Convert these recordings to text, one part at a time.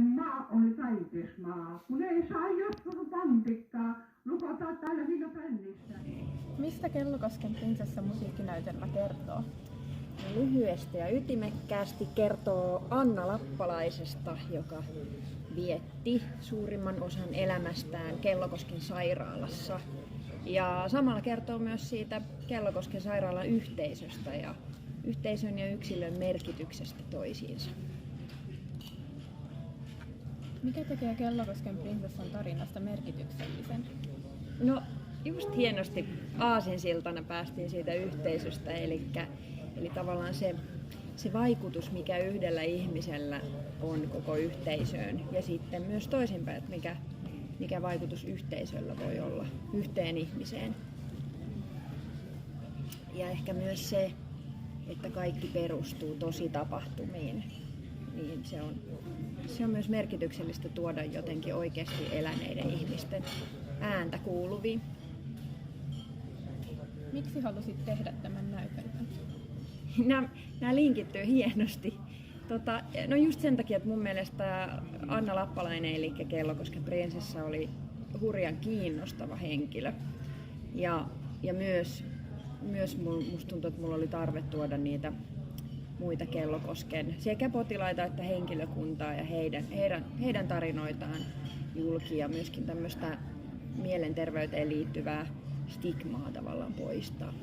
maa oli taitesmaa, kun ei saa joskus pantikkaa, lukotaan täällä viina prännissä. Mistä Kellokosken prinsessa musiikkinäytelmä kertoo? Lyhyesti ja ytimekkäästi kertoo Anna Lappalaisesta, joka vietti suurimman osan elämästään Kellokosken sairaalassa. Ja samalla kertoo myös siitä Kellokosken sairaalan yhteisöstä ja yhteisön ja yksilön merkityksestä toisiinsa. Mikä tekee Kellokosken prinsessan tarinasta merkityksellisen? No just hienosti aasinsiltana päästiin siitä yhteisöstä, eli tavallaan se vaikutus, mikä yhdellä ihmisellä on koko yhteisöön ja sitten myös toisinpäin, että mikä vaikutus yhteisöllä voi olla yhteen ihmiseen. Ja ehkä myös se, että kaikki perustuu tositapahtumiin, niin se on myös merkityksellistä tuoda jotenkin oikeasti eläneiden ihmisten ääntä kuuluviin. Miksi halusit tehdä tämän näytelmän? Nämä linkittyy hienosti. No just sen takia, että mun mielestä Anna Lappalainen eli Kellokosken prinsessa oli hurjan kiinnostava henkilö. Ja myös musta tuntuu, että mulla oli tarve tuoda niitä muita Kellokosken sekä potilaita että henkilökuntaa ja heidän tarinoitaan julki ja myöskin tämmöistä mielenterveyteen liittyvää stigmaa tavallaan poistaa.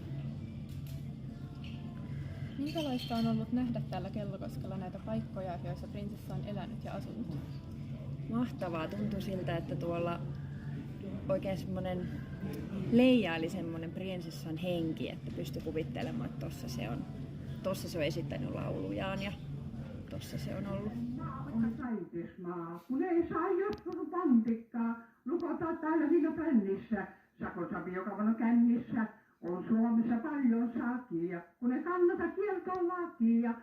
Minkälaista on ollut nähdä täällä Kellokoskella näitä paikkoja, joissa prinsessa on elänyt ja asunut? Mahtavaa. Tuntui siltä, että tuolla oikein semmoinen leijaili semmoinen prinsessan henki, että pystyi kuvittelemaan, että tossa se on esittänyt laulujaan ja tossa se on ollut. On taitesmaa, kun ei saa joskus pantikkaa, lukotaan täällä viina prännissä, sakosapi joka on kännissä. On Suomessa paljon sakia, kun ei kannata kieltoa lakia.